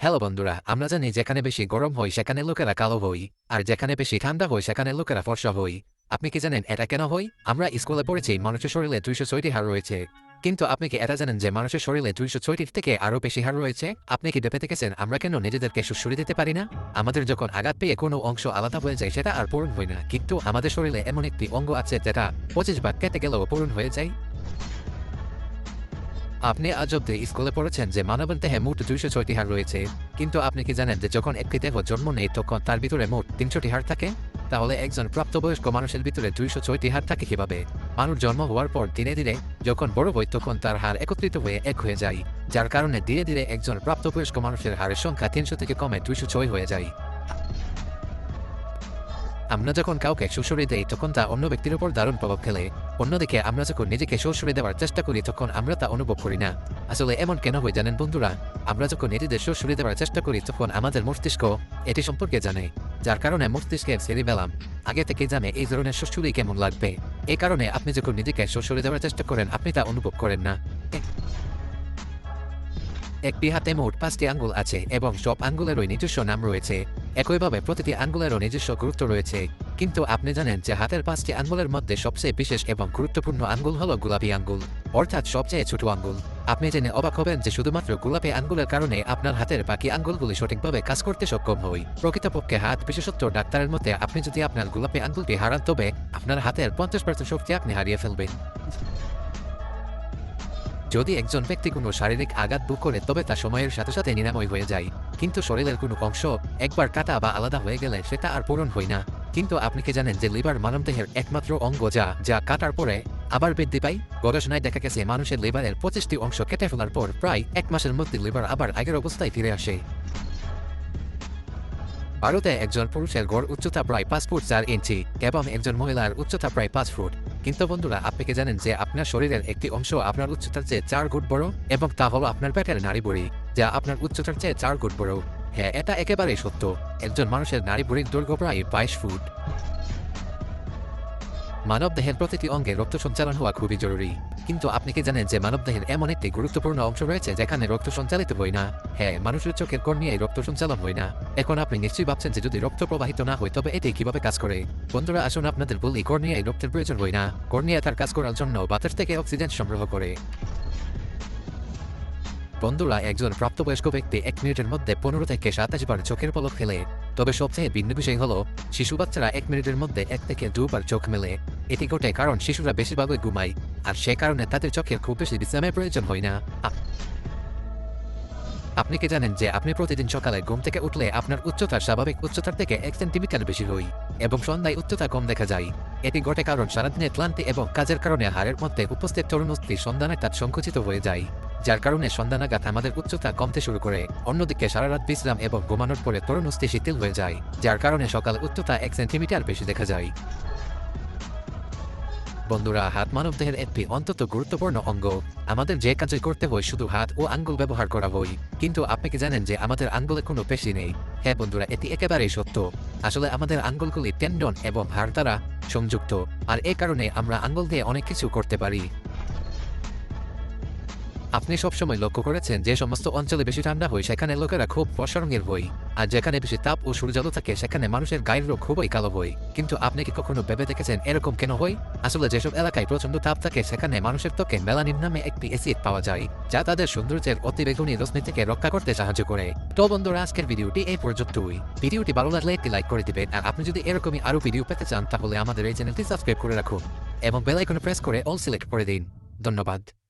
Hello বন্ধুরা, আমরা জানি যেখানে বেশি গরম হয় সেখানে লোকেরা কালো হই, আর যেখানে বেশি ঠান্ডা হয় সেখানে লোকেরা ফর্সা হই। আপনি কি জানেন এটা কেন হয়? আমরা স্কুলে পড়েছি মানুষের শরীরে 206টি হাড় রয়েছে। কিন্তু আপনি কি এটা জানেন যে মানুষের শরীরে 206টির থেকে আরও বেশি হাড় রয়েছে? আপনি কি ভেবে দেখেছেন আমরা কেন নিজেদেরকে সুড়সুড়ি দিতে পারি না? আমাদের যখন আঘাত পেয়ে কোনো অংশ আলাদা হয়ে যায় সেটা আর পূরণ হয় না, কিন্তু আমাদের শরীরে এমন একটি অঙ্গ আছে যেটা 25 বার কেটে গেলেও পূরণ হয়ে যায়। আপনি আজ অব্দি স্কুলে পড়েছেন যে মানবের দেহে মোট 206টি হাড় রয়েছে, কিন্তু আপনি কি জানেন যে যখন একটি দেহ জন্ম নেয় তখন তার ভিতরে মোট 300টি হাড় থাকে? তাহলে একজন প্রাপ্তবয়স্ক মানুষের ভিতরে 206টি হাড় থাকে কিভাবে? মানুষ জন্ম হওয়ার পর ধীরে ধীরে যখন বড় হয় তখন তার হাড় একত্রিত হয়ে এক হয়ে যায়, যার কারণে ধীরে ধীরে একজন প্রাপ্তবয়স্ক মানুষের হাড়ের সংখ্যা 300 থেকে কমে 206 হয়ে যায়। আমরা যখন কাউকে সুড়সুড়ি দেই তখন তা অন্য ব্যক্তির উপর দারুণ প্রভাব ফেলে। অন্যদিকে আমরা যখন নিজেকে সুড়সুড়ি দেওয়ার চেষ্টা করি তখন আমরা তা অনুভব করি না। আসলে এমন কেন হয় জানেন বন্ধুরা? আমরা যখন নিজেদের সুড়সুড়ি দেওয়ার চেষ্টা করি তখন আমাদের মস্তিষ্ক এটি সম্পর্কে জানে, যার কারণে মস্তিষ্কের সেরিবেলাম আগে থেকে জানে এই ধরনের সুড়সুড়ি কেমন লাগবে। এই কারণে আপনি যখন নিজেকে সুড়সুড়ি দেওয়ার চেষ্টা করেন আপনি তা অনুভব করেন না। একটি হাতে মোট 5টি আঙ্গুল আছে এবং সব আঙ্গুলেরই নিজস্ব নাম রয়েছে। একইভাবে প্রতিটি আঙ্গুলেরও নিজস্ব গুরুত্ব রয়েছে। কিন্তু আপনি জানেন যে হাতের 5টি আঙ্গুলের মধ্যে সবচেয়ে বিশেষ এবং গুরুত্বপূর্ণ আঙ্গুল হলো গোলাপি আঙ্গুল, অর্থাৎ সবচেয়ে ছোট আঙ্গুল। আপনি জেনে অবাক হবেন যে শুধুমাত্র গোলাপি আঙ্গুলের কারণে আপনার হাতের বাকি আঙ্গুলগুলি সঠিকভাবে কাজ করতে সক্ষম হয়। প্রকৃতপক্ষে হাত বিশেষজ্ঞ ডাক্তারের মতে আপনি যদি আপনার গোলাপি আঙ্গুলটি হারান তবে আপনার হাতের 50% শক্তি আপনি হারিয়ে ফেলবেন। যদি একজন ব্যক্তি কোনো শারীরিক আঘাত ভোগ করে তবে তা সময়ের সাথে সাথে নিরাময় হয়ে যায়, কিন্তু শরীরের কোনো অংশ একবার কাটা বা আলাদা হয়ে গেলে সেটা আর পূরণ হয় না। কিন্তু আপনি কি জানেন যে লিভার মানবদেহের একমাত্র অঙ্গ যা যা কাটার পরে আবার বৃদ্ধি পায়? গবেষণায় দেখা গেছে মানুষের লিভারের 25টি অংশ কেটে ফেলার পর প্রায় 1 মাসের মধ্যে লিভার আবার আগের অবস্থায় ফিরে আসে। ভারতে একজন পুরুষের গড় উচ্চতা প্রায় 5 ফুট 4 ইঞ্চি এবং একজন মহিলার উচ্চতা প্রায় 5 ফুট। কিন্তু বন্ধুরা, আপনি কি জানেন যে আপনার শরীরের একটি অংশ আপনার উচ্চতার চেয়ে 4 গুণ বড়, এবং তা হলো আপনার পেটের নাড়িভুঁড়ি, যা আপনার উচ্চতার চেয়ে 4 গুণ বড়। হ্যাঁ, এটা একেবারেই সত্য। একজন মানুষের নাড়িভুঁড়ির দৈর্ঘ্য প্রায় 22 ফুট। মানবদেহের প্রতিটি অঙ্গে রক্ত সঞ্চালন হওয়া খুবই জরুরি, কিন্তু আপনি কি জানেন যে মানবদেহের এমন একটি গুরুত্বপূর্ণ অংশ রয়েছে যেখানে রক্ত সঞ্চালিত হয় না? হ্যাঁ, মানুষের চোখের কর্নিয়ায় রক্ত সঞ্চালন হয় না। এখন আপনি নিশ্চয়ই ভাবছেন যে যদি রক্ত প্রবাহিত না হয় তবে এটি কিভাবে কাজ করে। বন্ধুরা, আসুন আপনাদের বলি, কর্নিয়ায় রক্তের প্রয়োজন হয় না। কর্নিয়া তার কাজ করার জন্য বাতাস থেকে অক্সিজেন সংগ্রহ করে। বন্ধুরা, একজন প্রাপ্তবয়স্ক ব্যক্তি 1 মিনিটের মধ্যে 15 থেকে 27 বার চোখের পলক ফেলে। তবে সবচেয়ে ভিন্ন বিষয় হলো শিশু বাচ্চারা 1 মিনিটের মধ্যে 1 থেকে 2 বার চোখ মেলে। এটি ঘটে কারণ শিশুরা বেশিরভাগই ঘুমায়, আর সে কারণে তাদের চোখের খুব বেশি বিশ্রামের প্রয়োজন হয় না। আপনি কি জানেন যে আপনি প্রতিদিন সকালে ঘুম থেকে উঠলে আপনার উচ্চতা স্বাভাবিক উচ্চতার থেকে 1 সেন্টিমিটার বেশি হয়, এবং সন্ধ্যায় উচ্চতা কম দেখা যায়? এটি ঘটে কারণ সারাদিনের ক্লান্তি এবং কাজের কারণে হাড়ের মধ্যে উপস্থিত তরুণস্থি সন্ধানের তাপ সংকুচিত হয়ে যায়, যার কারণে সন্ধ্যা নাগাদ আমাদের উচ্চতা কমতে শুরু করে। অন্যদিকে সারারাত বিশ্রাম এবং ঘুমানোর পরে তরুণস্থি শিথিল হয়ে যায়, যার কারণে সকালে উচ্চতা 1 সেন্টিমিটার বেশি দেখা যায়। বন্ধুরা, হাত মানবদেহের একটি অত্যন্ত গুরুত্বপূর্ণ অঙ্গ। আমাদের যে কাজই করতে হয় শুধু হাত ও আঙ্গুল ব্যবহার করা হয়, কিন্তু আপনি কি জানেন যে আমাদের আঙ্গুলে কোনো পেশি নেই? হ্যাঁ বন্ধুরা, এটি একেবারেই সত্য। আসলে আমাদের আঙ্গুলগুলি টেন্ডন এবং হাড় দ্বারা সংযুক্ত, আর এই কারণে আমরা আঙ্গুল দিয়ে অনেক কিছু করতে পারি। আপনি সবসময় লক্ষ্য করেছেন যে সমস্ত অঞ্চলে বেশি ঠান্ডা হয় সেখানে লোকেরা খুব ফর্সা রঙের হয়, আর যেখানে বেশি তাপ ও সূর্যালো থাকে সেখানে মানুষের গায়ের রং খুবই কালো হয়। কিন্তু আপনি কি কখনো ভেবে দেখেছেন এরকম কেন হয়? আসলে যেসব এলাকায় প্রচন্ড তাপ থাকে সেখানে মানুষের ত্বকে মেলানিন নামে একটি অ্যাসিড পাওয়া যায়, যা তাদের সৌন্দর্যের অতিবেগুনি রশ্মি থেকে রক্ষা করতে সাহায্য করে। তো বন্ধুরা, আজকের ভিডিওটি এই পর্যন্তই। ভিডিওটি ভালো লাগলে একটি লাইক করে দিবেন, আর আপনি যদি এরকমই আরো ভিডিও পেতে চান তাহলে আমাদের এই চ্যানেলটি সাবস্ক্রাইব করে রাখুন এবং বেল আইকনে প্রেস করে অল সিলেক্ট করে দিন। ধন্যবাদ।